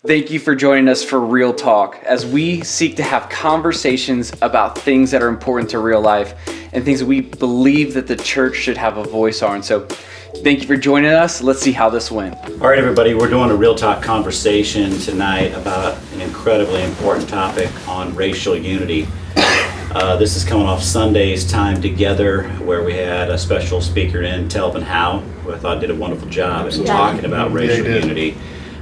Thank you for joining us for Real Talk as we seek to have conversations about things that are important to real life and things that we believe that the church should have a voice on. So thank you for joining us. Let's see how this went. All right, everybody, we're doing a Real Talk conversation tonight about an incredibly important topic on racial unity. This is coming off Sunday's time together where we had a special speaker in, Telvin Howe, who I thought did a wonderful job in talking about racial unity.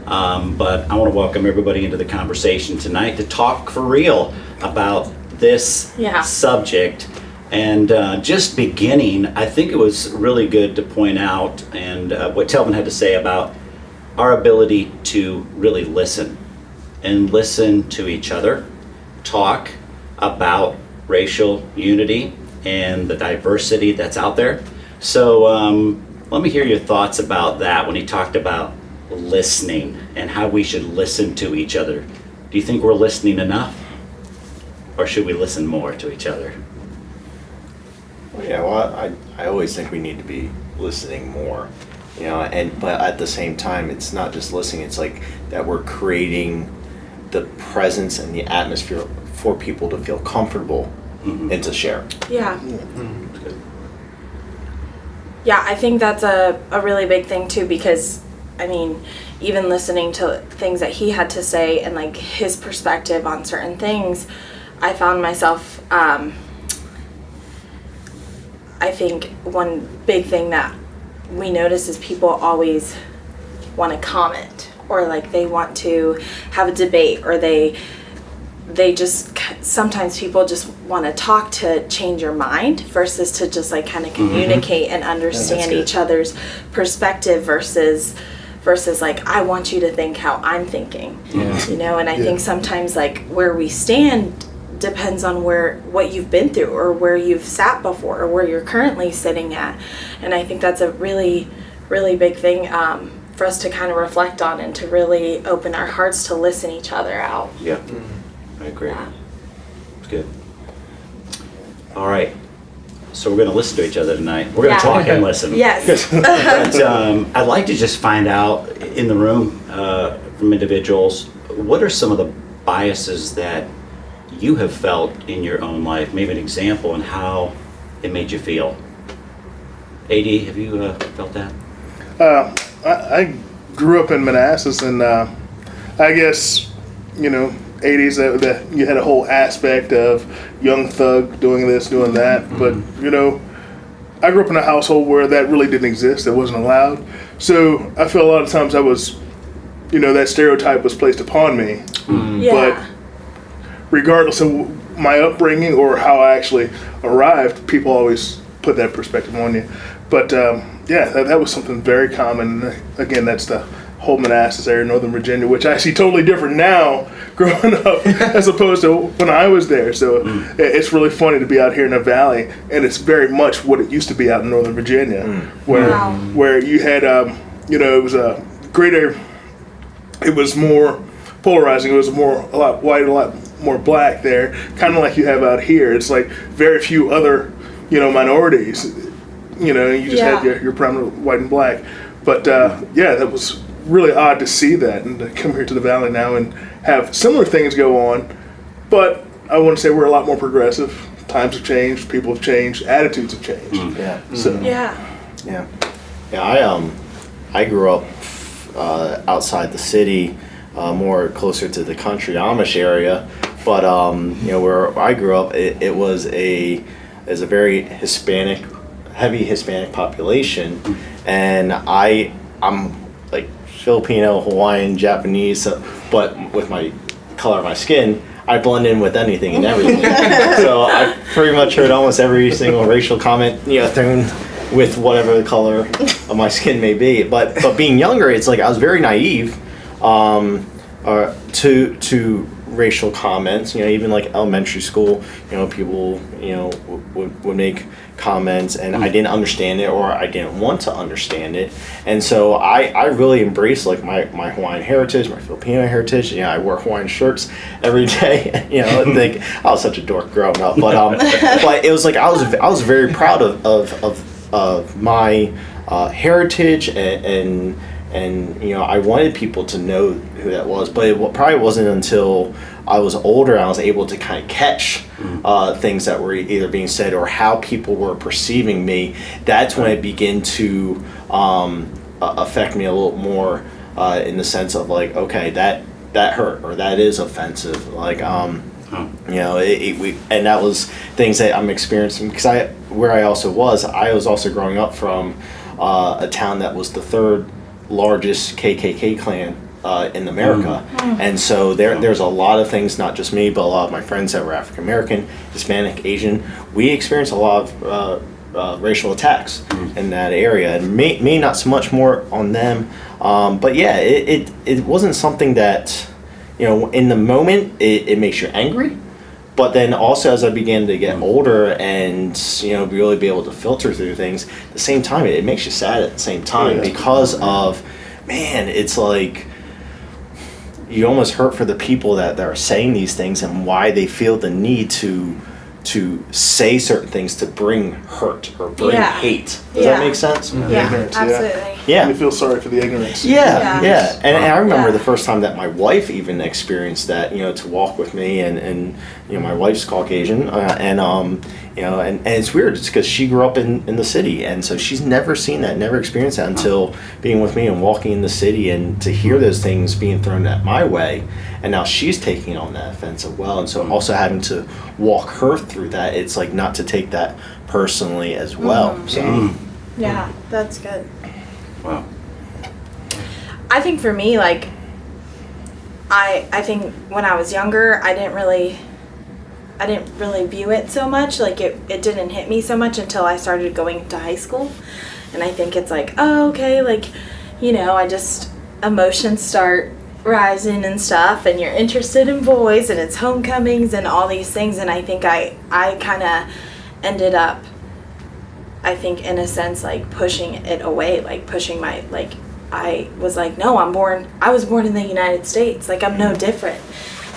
But I want to welcome everybody into the conversation tonight to talk for real about this subject. And just beginning, I think it was really good to point out and what Telvin had to say about our ability to really listen and listen to each other, talk about racial unity and the diversity that's out there. So let me hear your thoughts about that when he talked about listening and how we should listen to each other. Do you think we're listening enough, or should we listen more to each other? Well, I always think we need to be listening more, but at the same time, it's not just listening, it's like that we're creating the presence and the atmosphere for people to feel comfortable and to share. Yeah. Yeah, I think that's a really big thing too, because I mean, even listening to things that he had to say and like his perspective on certain things, I found myself, I think one big thing that we notice is people always want to comment, or like they want to have a debate, or they just, sometimes people just want to talk to change your mind versus to just like kind of communicate and understand each other's perspective versus like, I want you to think how I'm thinking, and I think sometimes like where we stand depends on what you've been through or where you've sat before or where you're currently sitting at. And I think that's a really, really big thing for us to kind of reflect on and to really open our hearts to listen each other out. Yeah, I agree. It's good. All right. So we're going to listen to each other tonight. We're going to talk and listen. Yes. But I'd like to just find out in the room from individuals, what are some of the biases that you have felt in your own life? Maybe an example and how it made you feel. AD, have you felt that? I grew up in Manassas, and I guess, 80s that you had a whole aspect of young thug doing this, doing that. But, I grew up in a household where that really didn't exist. It wasn't allowed. So I feel a lot of times I was, that stereotype was placed upon me. But regardless of my upbringing or how I actually arrived, people always put that perspective on you. But that was something very common. Again, that's the whole Manassas area, Northern Virginia, which I see totally different now growing up as opposed to when I was there. So it's really funny to be out here in the valley, and it's very much what it used to be out in Northern Virginia, where you had, it was a greater, it was more polarizing. It was a lot white, a lot more black there, kind of like you have out here. It's like very few other, minorities. You just had your predominant white and black. But that was really odd to see that and to come here to the valley now and have similar things go on. But I want to say we're a lot more progressive. Times have changed, people have changed, attitudes have changed. I grew up outside the city, more closer to the country Amish area. But where I grew up, it was a very heavy Hispanic population, and I'm like Filipino, Hawaiian, Japanese, but with my color of my skin, I blend in with anything and everything. So I pretty much heard almost every single racial comment, thrown with whatever the color of my skin may be. But being younger, it's like I was very naive to racial comments. Even like elementary school, people would make comments, and I didn't understand it, or I didn't want to understand it. And so I really embraced like my Hawaiian heritage, my Filipino heritage. I wear Hawaiian shirts every day. I think I was such a dork growing up, but but it was like I was very proud of my heritage and and I wanted people to know who that was, but it probably wasn't until I was older I was able to kind of catch things that were either being said or how people were perceiving me. That's when it began to affect me a little more in the sense of like, okay, that hurt, or that is offensive, like and that was things that I'm experiencing because I was also growing up from a town that was the third largest KKK clan in America, and so there's a lot of things, not just me, but a lot of my friends that were African American, Hispanic, Asian. We experienced a lot of racial attacks in that area, and me not so much more on them, but yeah, it wasn't something that in the moment it makes you angry. But then also as I began to get older and really be able to filter through things, at the same time it makes you sad at the same time because of, man, it's like you almost hurt for the people that are saying these things and why they feel the need to say certain things to bring hurt or bring hate. Does that make sense? Yeah, Ignorance, absolutely. Yeah. You feel sorry for the ignorance. Yeah. And I remember Yeah. the first time that my wife even experienced that, to walk with me, and my wife's Caucasian, and it's weird. It's because she grew up in the city, and so she's never seen that, never experienced that until being with me and walking in the city, and to hear those things being thrown at my way, and now she's taking on that offense as well, and so also having to walk her through that, it's like not to take that personally as well. So. Yeah, that's good. Wow. I think for me, like, I think when I was younger, I didn't really view it so much. Like, it didn't hit me so much until I started going to high school. And I think it's like, oh, okay, like, emotions start rising and stuff, and you're interested in boys, and it's homecomings and all these things. And I think I kind of ended up, I think in a sense, like pushing it away, like pushing my, like, I was like, no, I was born in the United States, like I'm no different.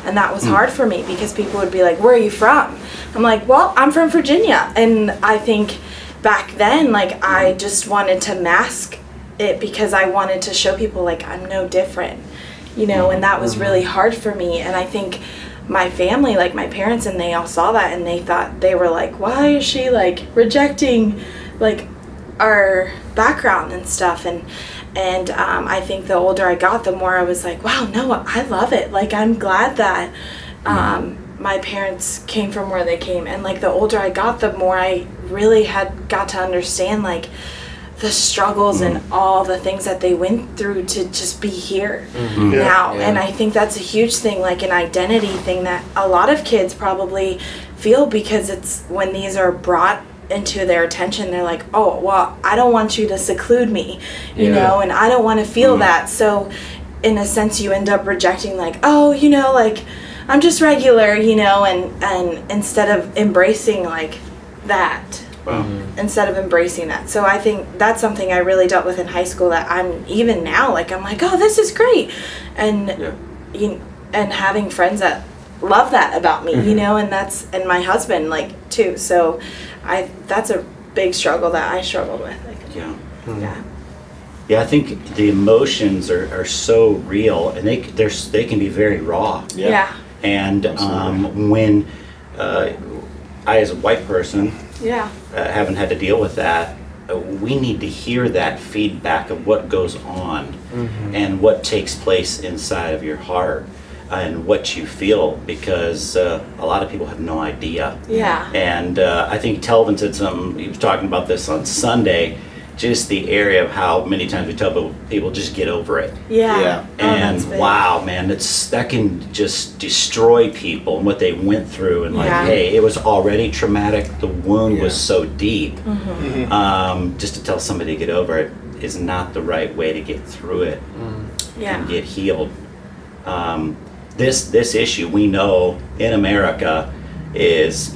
And that was hard for me because people would be like, where are you from? I'm like, well, I'm from Virginia. And I think back then, like, I just wanted to mask it because I wanted to show people like I'm no different, and that was really hard for me. And I think my family, like my parents, and they all saw that, and they were like, why is she like rejecting like our background and stuff? And I think the older I got, the more I was like, wow, no, I love it. Like, I'm glad that my parents came from where they came. And like the older I got, the more I really had got to understand like the struggles and all the things that they went through to just be here now. Yeah. And I think that's a huge thing, like an identity thing that a lot of kids probably feel, because it's when these are brought into their attention, they're like, oh, well, I don't want you to seclude me, you know, and I don't want to feel that. So in a sense, you end up rejecting like, oh, like I'm just regular, and instead of embracing like that. Instead of embracing that. So I think that's something I really dealt with in high school, that I'm even now, like, I'm like, oh, this is great. And and having friends that love that about me, and my husband, like, too. So that's a big struggle that I struggled with. Like, Yeah, I think the emotions are so real, and they can be very raw. Yeah. And when I, as a white person, haven't had to deal with that, we need to hear that feedback of what goes on and what takes place inside of your heart and what you feel, because a lot of people have no idea. Yeah. And I think Telvin said something, he was talking about this on Sunday, just the area of how many times we tell people just get over it. Yeah. And wow, man, that can just destroy people and what they went through, and like, hey, it was already traumatic. The wound was so deep. Just to tell somebody to get over it is not the right way to get through it and get healed. This issue, we know in America, is,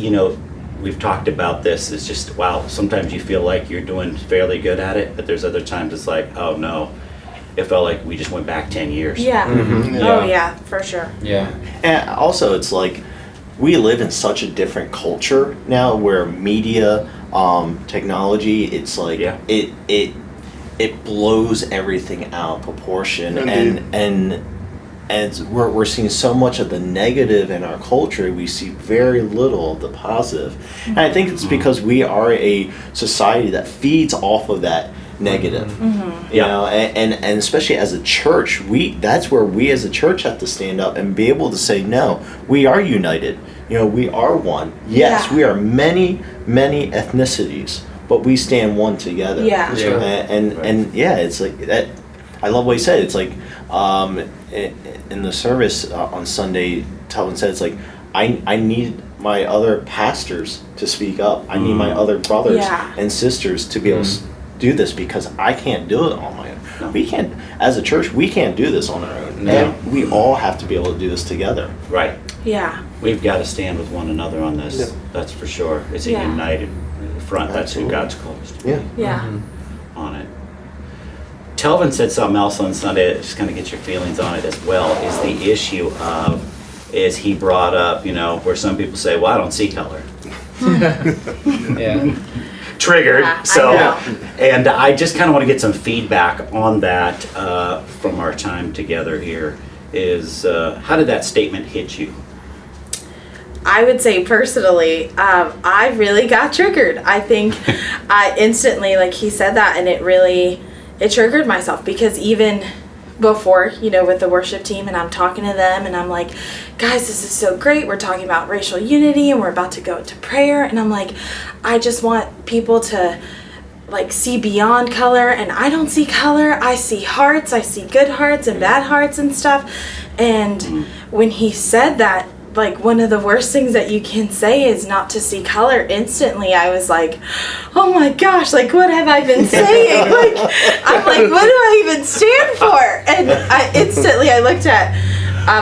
we've talked about this, it's just, wow, sometimes you feel like you're doing fairly good at it, but there's other times it's like, oh no, it felt like we just went back 10 years. Oh yeah, for sure. And also, it's like we live in such a different culture now, where media, technology, it's like it blows everything out of proportion. Indeed. And we're seeing so much of the negative in our culture, we see very little of the positive. And I think it's because we are a society that feeds off of that negative. You know, and especially as a church, that's where we as a church have to stand up and be able to say, no, we are united. You know, we are one. Yes, we are many ethnicities, but we stand one together. Yeah. Yeah. And yeah, it's like that. I love what he said. It's like in the service on Sunday, Telvin said, it's like I need my other pastors to speak up. I need my other brothers and sisters to be able to do this, because I can't do it on my own. No. We can't, as a church, we can't do this on our own. No. And we all have to be able to do this together. Right. Yeah. We've got to stand with one another on this. Yeah. That's for sure. It's a Yeah. united front. That's who Absolutely. God's called us to be Yeah. Yeah. on it. Telvin said something else on Sunday that just kind of get your feelings on it as well, is the issue of, is he brought up, you know, where some people say, well, I don't see color. Yeah. Triggered. Yeah, I So, know. and I just kind of want to get some feedback on that from our time together here. Is how did that statement hit you? I would say personally, I really got triggered. I think I instantly, like he said that, and it triggered myself, because even before, you know, with the worship team, and I'm talking to them, and I'm like, guys, this is so great. We're talking about racial unity, and we're about to go into prayer, and I'm like, I just want people to like see beyond color, and I don't see color. I see hearts. I see good hearts and bad hearts and stuff. And when he said that, like, one of the worst things that you can say is not to see color, instantly I was like, oh my gosh, like, what have I been saying? Like, I'm like, what do I even stand for? And I looked at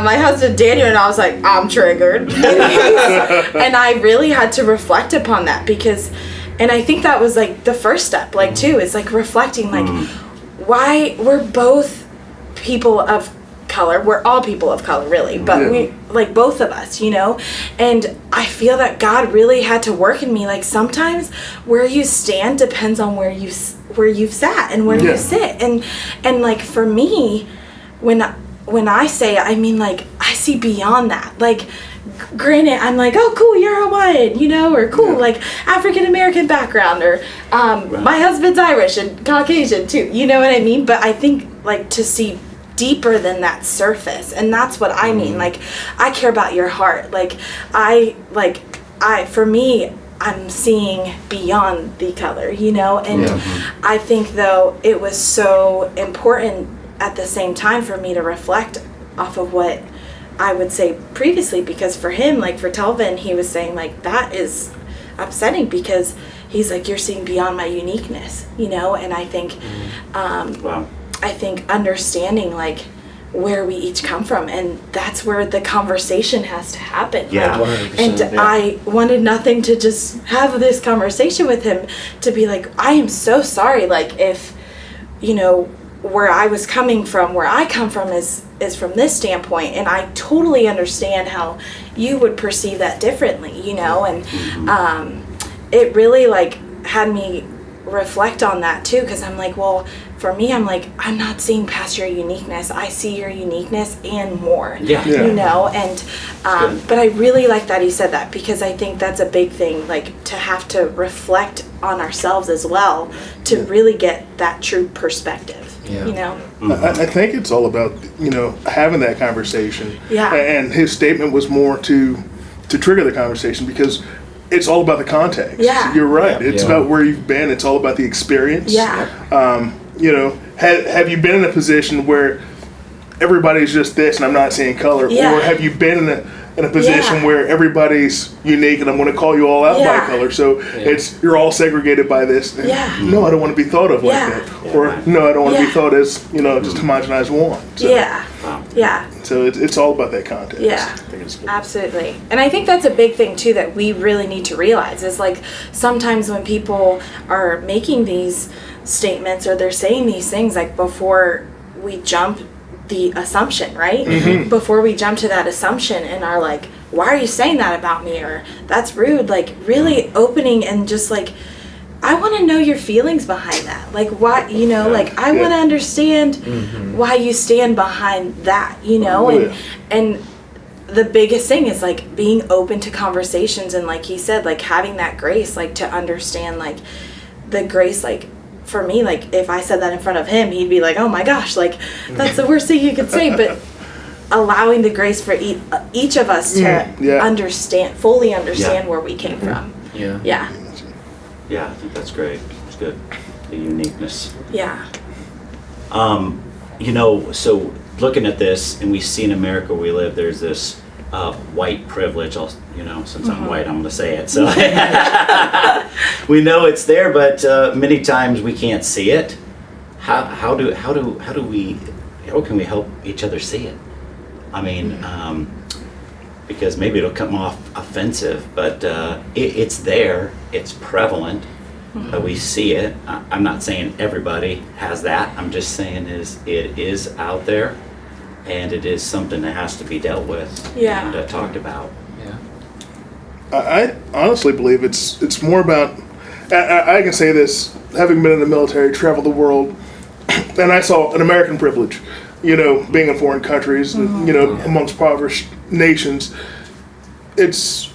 my husband Daniel, and I was like, I'm triggered. And I really had to reflect upon that, because, and I think that was like the first step, like, too, is like reflecting, like, why we're both people of color. We're all people of color, really, but we, like, both of us, you know. And I feel that God really had to work in me. Like, sometimes where you stand depends on where you've sat and where you sit. And like, for me, when I say it, I mean, like, I see beyond that. Like, granted, I'm like, oh, cool, you're Hawaiian, you know, or cool, like, African American background, or my husband's Irish and Caucasian too, you know what I mean? But I think, like, to see deeper than that surface, and that's what I mean. Like, I care about your heart. Like, for me, I'm seeing beyond the color, you know. And I think, though, it was so important at the same time for me to reflect off of what I would say previously, because for him, like, for Telvin, he was saying, like, that is upsetting, because he's like, you're seeing beyond my uniqueness, you know. And I think Wow. I think understanding, like, where we each come from, and that's where the conversation has to happen. Yeah. Like, 100%, and I wanted nothing to just have this conversation with him, to be like, I am so sorry, like, if, you know, where I was coming from, where I come from is from this standpoint, and I totally understand how you would perceive that differently, you know. And it really, like, had me reflect on that too, because I'm like, well, for me, I'm like, I'm not seeing past your uniqueness. I see your uniqueness and more. Yeah. You know. And but I really like that he said that, because I think that's a big thing, like, to have to reflect on ourselves as well, to really get that true perspective. Yeah. You know. I think it's all about, you know, having that conversation. Yeah. And his statement was more to trigger the conversation, because it's all about the context. Yeah. You're right. It's Yeah. about where you've been. It's all about the experience. Yeah. You know, have you been in a position where everybody's just this and I'm not seeing color? Yeah. Or have you been in a position Yeah. where everybody's unique and I'm going to call you all out Yeah. by color? So you're all segregated by this. And Yeah. no, I don't want to be thought of like Yeah. that. Or no, I don't want to be Yeah. thought as, you know, just homogenized one. So, Yeah. Wow. Yeah. So it's all about that context. Yeah. I think it's good. Absolutely. And I think that's a big thing too, that we really need to realize, is, like, sometimes when people are making these statements, or they're saying these things, like, before we jump the assumption, right? Before we jump to that assumption and are like, why are you saying that about me? Or that's rude. Like, really opening and just, like, I want to know your feelings behind that. Like, why, you know, like, I want to understand why you stand behind that, you know? And the biggest thing is, like, being open to conversations. And like he said, like, having that grace, like, to understand, like, the grace, like, for me, like, if I said that in front of him, he'd be like, oh my gosh, like, that's the worst thing you could say. But allowing the grace for each of us to fully understand where we came from. Yeah, I think that's great. It's good. The uniqueness. Yeah. You know, so looking at this, and we see in America where we live, there's this white privilege. You know, since I'm white, I'm going to say it. So we know it's there, but many times we can't see it. How can we help each other see it? I mean, because maybe it'll come off offensive, but it's there. It's prevalent. We see it. I'm not saying everybody has that. I'm just saying it is out there, and it is something that has to be dealt with and talked about. I honestly believe it's more about, I can say this, having been in the military, traveled the world, and I saw an American privilege, you know, being in foreign countries, you know, amongst impoverished nations. It's,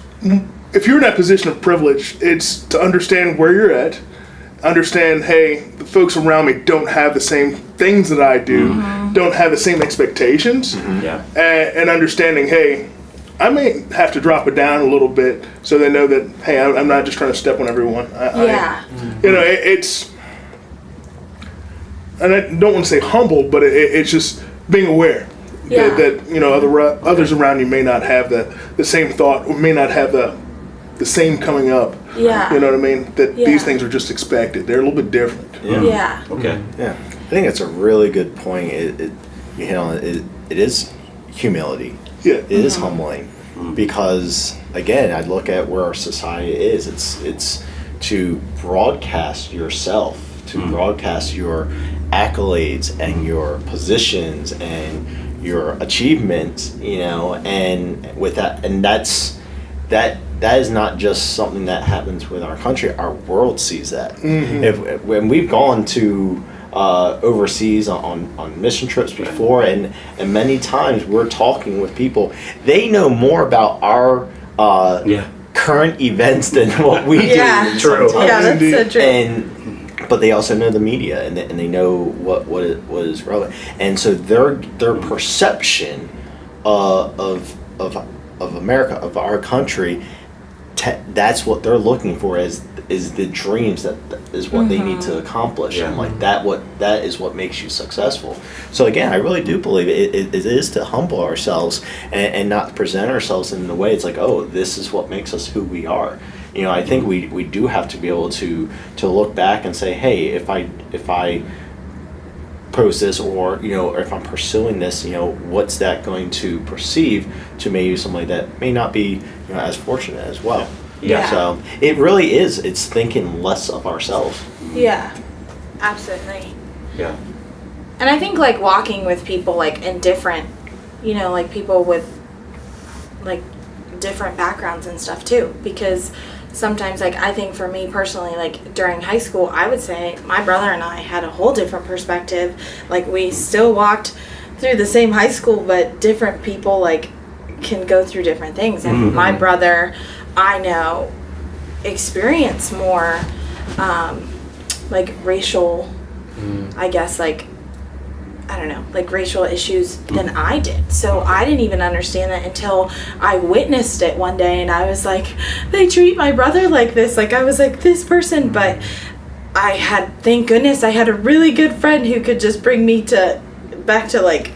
if you're in that position of privilege, it's to understand where you're at, understand, hey, the folks around me don't have the same things that I do, don't have the same expectations, and understanding, hey, I may have to drop it down a little bit so they know that, hey, I'm not just trying to step on everyone. You know, it's, and I don't want to say humble, but it's just being aware that you know, others around you may not have the same thought, or may not have the same coming up. You know what I mean? That these things are just expected. They're a little bit different. Okay. Yeah, I think that's a really good point. It you know, it is humility. It is humbling, because again, I look at where our society is. It's to broadcast yourself, to broadcast your accolades and your positions and your achievements, you know, and with that, and that is not just something that happens with our country. Our world sees that. When we've gone to overseas on mission trips before, and many times we're talking with people, they know more about our current events than what we do. True. That's so true. But they also know the media, and they know what is relevant, and so their perception of America, of our country, that's what they're looking for, is the dreams that is what they need to accomplish, and like that is what makes you successful. So again, I really do believe it is to humble ourselves and not present ourselves in the way it's like, oh, this is what makes us who we are. You know, I think we do have to be able to look back and say, hey, if I post this, or you know, or if I'm pursuing this, you know, what's that going to perceive to maybe somebody that may not be, you know, as fortunate as well. So it really is. It's thinking less of ourselves. Yeah, absolutely. Yeah. And I think, like, walking with people, like, in different, you know, like, people with, like, different backgrounds and stuff too, because sometimes, like, I think for me personally, like, during high school, I would say my brother and I had a whole different perspective. Like, we still walked through the same high school, but different people, like, can go through different things. And my brother, I know, experienced more like racial, I guess, like, I don't know, like racial issues than I did. So I didn't even understand that until I witnessed it one day, and I was like, they treat my brother like this. Like, I was like, this person, but I had, thank goodness, I had a really good friend who could just bring me back to like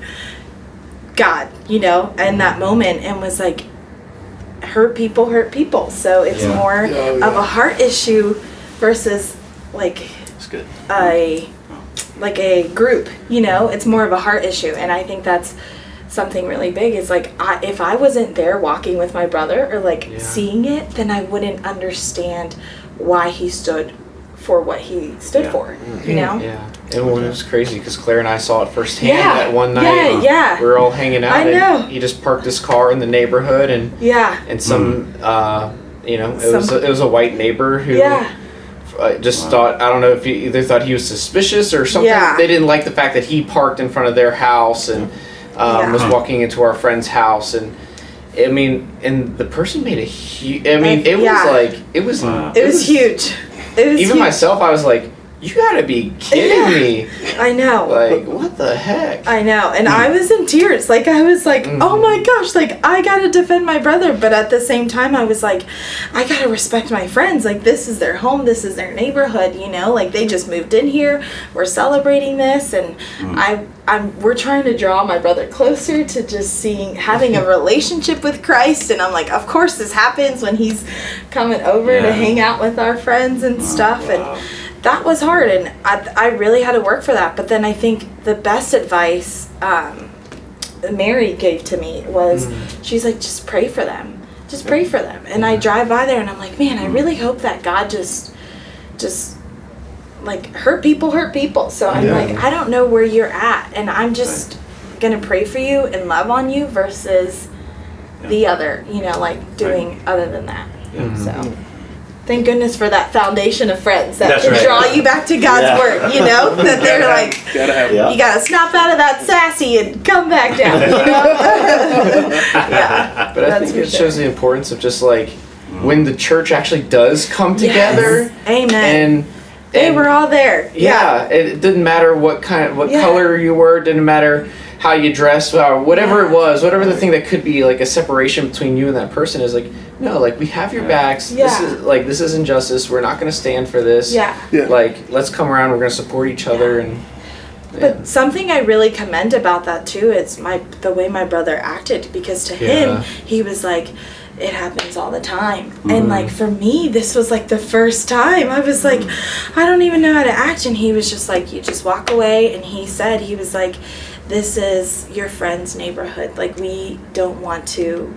God, you know, in that moment, and was like, hurt people. So it's more of a heart issue versus like That's good. a group, you know. It's more of a heart issue, and I think that's something really big. Is like, if I wasn't there walking with my brother, or like seeing it, then I wouldn't understand why he stood for what he stood for, you know. And it was crazy because Claire and I saw it firsthand that one night. We were all hanging out, and he just parked his car in the neighborhood, and some you know, it was a white neighbor who just thought, I don't know if either thought he was suspicious or something. Yeah. They didn't like the fact that he parked in front of their house and was walking into our friend's house. And I mean, and the person made a huge, I mean, it was like, it was huge. It was even huge. myself, I was like, you gotta be kidding me. I know. Like, what the heck? I know. And I was in tears. Like, I was like, oh my gosh, like, I gotta defend my brother. But at the same time, I was like, I gotta respect my friends. Like, this is their home. This is their neighborhood, you know? Like, they just moved in here. We're celebrating this. And we're trying to draw my brother closer to just having a relationship with Christ. And I'm like, of course this happens when he's coming over to hang out with our friends and stuff. Wow. And that was hard, and I really had to work for that. But then I think the best advice Mary gave to me was, she's like, just pray for them. Just pray for them. And I drive by there, and I'm like, man, I really hope that God just like, hurt people. So I'm like, I don't know where you're at, and I'm just going to pray for you and love on you versus the other, you know, like doing other than that. So thank goodness for that foundation of friends that can draw you back to God's word, you know? That they're like, you gotta snap out of that sassy and come back down, you know? But I think it shows the importance of just like, when the church actually does come together. Amen. And they were all there. Yeah. It didn't matter what color you were, it didn't matter how you dressed, whatever it was, whatever the thing that could be like a separation between you and that person is, like, no, like, we have your backs. This is injustice. We're not going to stand for this. Like, let's come around. We're going to support each other. And but something I really commend about that too is the way my brother acted, because to him he was like, it happens all the time. And like, for me, this was like the first time. I was like, I don't even know how to act. And he was just like, you just walk away. And he was like, this is your friend's neighborhood. Like, we don't want to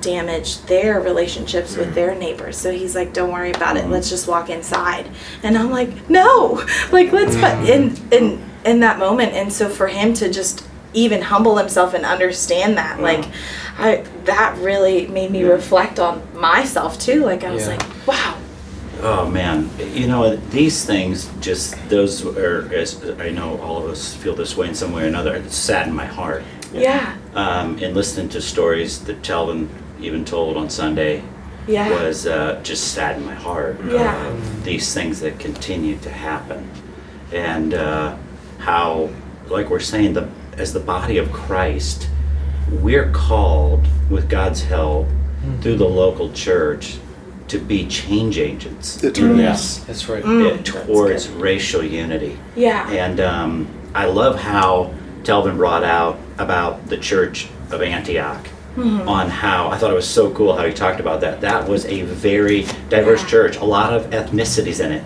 damage their relationships with their neighbors. So he's like, don't worry about it. Let's just walk inside. And I'm like, no, like, let's in that moment. And so for him to just even humble himself and understand that, like, that really made me reflect on myself too. Like, I was like, wow. Oh man, you know, these things, those are, as I know all of us feel this way in some way or another, it saddened my heart. And listening to stories that Telvin even told on Sunday was just saddened my heart. These things that continue to happen. And how, like we're saying, as the body of Christ, we're called, with God's help, through the local church, to be change agents. Yes, that's right. Towards racial unity. Yeah. And I love how Telvin brought out about the church of Antioch, on how, I thought it was so cool how he talked about that. That was a very diverse church, a lot of ethnicities in it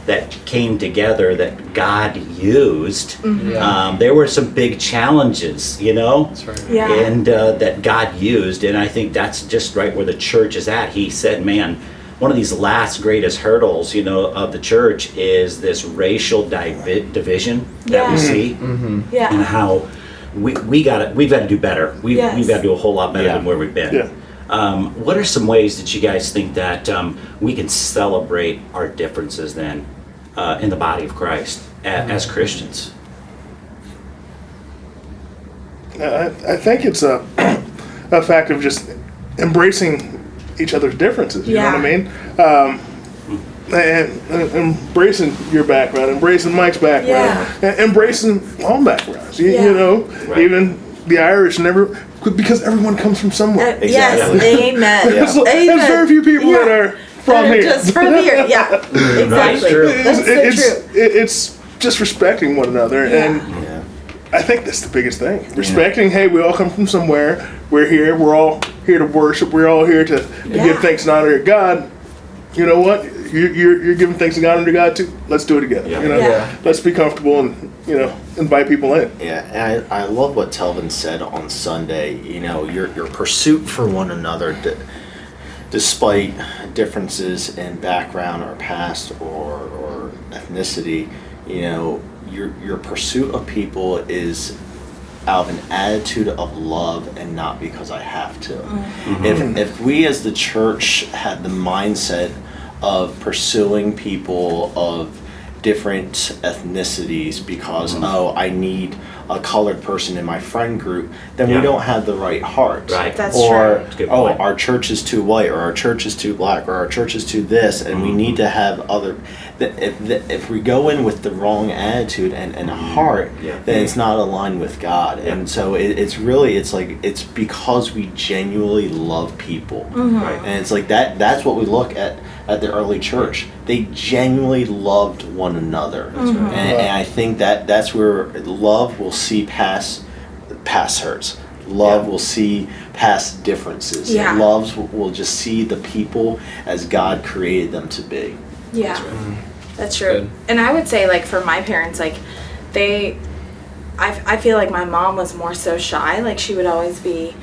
that came together that God used. There were some big challenges, you know? That's right. And that God used, and I think that's just right where the church is at. He said, man, one of these last greatest hurdles, you know, of the church is this racial division that we see, and how we've got to do better. We've got to do a whole lot better than where we've been. What are some ways that you guys think that we can celebrate our differences then in the body of Christ as Christians? I think it's a fact of just embracing each other's differences. You know what I mean? And embracing your background, embracing Mike's background, and embracing all backgrounds. You know, even the Irish and because everyone comes from somewhere. Yes, amen. There's very few people that are from here. Just from here, exactly. That's so true. It's just respecting one another, and I think that's the biggest thing. Respecting, hey, we all come from somewhere. We're here. We're all here to worship. We're all here to give thanks and honor to God. You know what? You're giving thanks and honor to God too. Let's do it together. You know, let's be comfortable and invite people in. And I love what Telvin said on Sunday. You know, your pursuit for one another, despite differences in background or past or ethnicity. You know, your pursuit of people is out of an attitude of love and not because I have to. If we as the church had the mindset of pursuing people of different ethnicities because I need a colored person in my friend group, then we don't have the right heart. Right. That's or true. That's a good point. our church is too white, or our church is too black, or our church is too this, and we need to have other. If we go in with the wrong attitude and a heart, then it's not aligned with God, and so it's because we genuinely love people, Right. and it's like that. That's what we look at the early church. They genuinely loved one another, and I think that's where love will see past hurts. Love will see past differences. Yeah. Love will just see the people as God created them to be. Yeah, that's true. Good. And I would say, like, for my parents, like, I feel like my mom was more so shy. Like, she would always be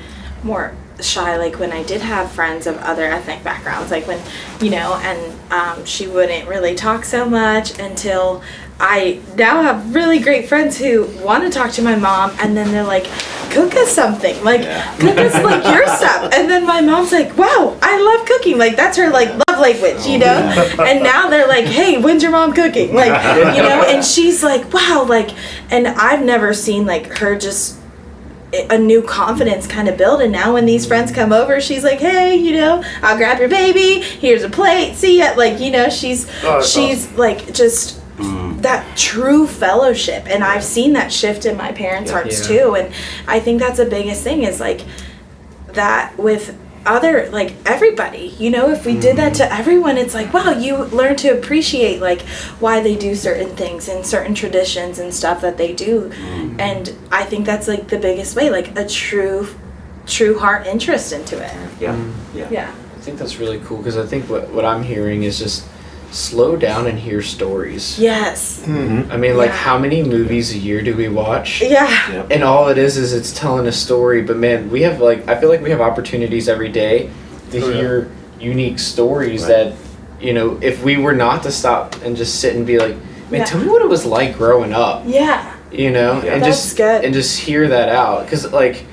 more shy, like, when I did have friends of other ethnic backgrounds, like, when, and she wouldn't really talk so much until I now have really great friends who want to talk to my mom, and then they're like, cook us something, like, cook us, like, your stuff. And then my mom's like, wow, I love cooking. Like, that's her, like, love language, And now they're like, hey, when's your mom cooking? Like, and she's like, wow, like, and I've never seen, like, her just a new confidence kind of build. And now when these friends come over, she's like, hey, I'll grab your baby, here's a plate, see ya. Like, she's awesome. like, just that true fellowship. And I've seen that shift in my parents' hearts too. And I think that's the biggest thing, is like that with other, like, everybody, if we did that to everyone, it's like, wow, you learn to appreciate, like, why they do certain things and certain traditions and stuff that they do. And I think that's, like, the biggest way, like, a true heart interest into it. Yeah. I think that's really cool, because I think what I'm hearing is just slow down and hear stories. Yes. I mean, like, how many movies a year do we watch? Yeah. And all it is it's telling a story. But man, we have, like, I feel like we have opportunities every day to hear unique stories that, if we were not to stop and just sit and be like, man, tell me what it was like growing up. Yeah. And That's just good. and just hear that out, because, like,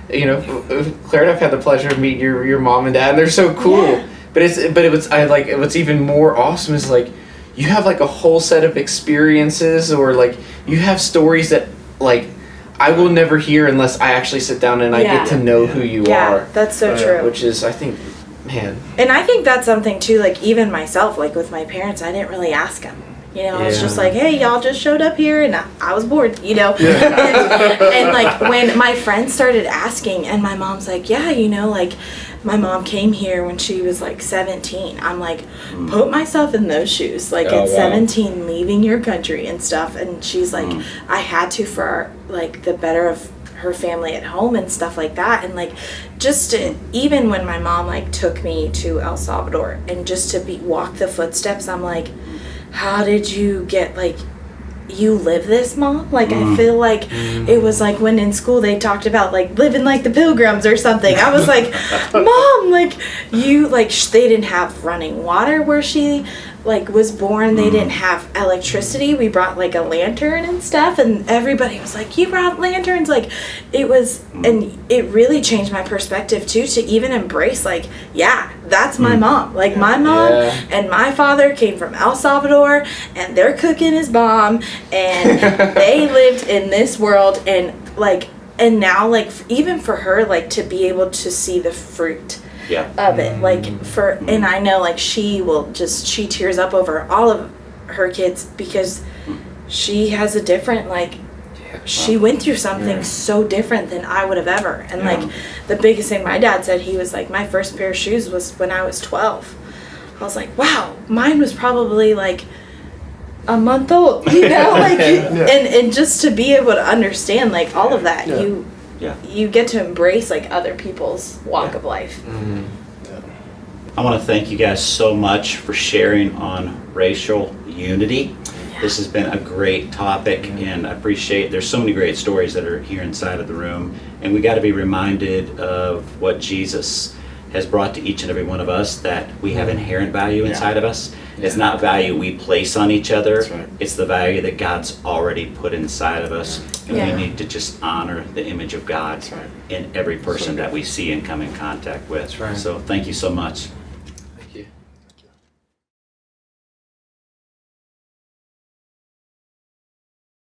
Claire and I've had the pleasure of meeting your mom and dad, and they're so cool. Yeah. But what's even more awesome is, like, you have, like, a whole set of experiences, or, like, you have stories that, like, I will never hear unless I actually sit down and I get to know who you are. That's so true. Which is, I think, man. And I think that's something too, like, even myself, like, with my parents, I didn't really ask them. It's just like, hey, y'all just showed up here and I was bored, and like, when my friends started asking, and my mom's like, yeah, like, my mom came here when she was like 17. I'm like, put myself in those shoes, like, at 17, leaving your country and stuff. And she's like, I had to for, like, the better of her family at home and stuff like that. And, like, just to, even when my mom, like, took me to El Salvador, and just to walk the footsteps, I'm like, how did you get, like, you live this, Mom? Like, I feel like it was like when in school they talked about, like, living like the Pilgrims or something. I was like, Mom, like, you, like, they didn't have running water where she, like, was born. They didn't have electricity. We brought, like, a lantern and stuff, and everybody was like, you brought lanterns. Like, it was, and it really changed my perspective too, to even embrace, like, yeah, that's my mom. Like, my mom and my father came from El Salvador, and their cooking is bomb, and they lived in this world, and, like, and now, like, even for her, like, to be able to see the fruit of it, like, and I know, like, she tears up over all of her kids, because she has a different, like, she went through something so different than I would have ever. And like, the biggest thing my dad said, he was like, my first pair of shoes was when I was 12. I was like, wow, mine was probably like a month old, like, and just to be able to understand, like, all of that, you get to embrace, like, other people's walk of life. I want to thank you guys so much for sharing on racial unity. This has been a great topic, and I appreciate, there's so many great stories that are here inside of the room, and we got to be reminded of what Jesus has brought to each and every one of us, that we have inherent value inside of us. It's not value we place on each other. It's the value that God's already put inside of us, and we need to just honor the image of God in every person that we see and come in contact with. So thank you so much.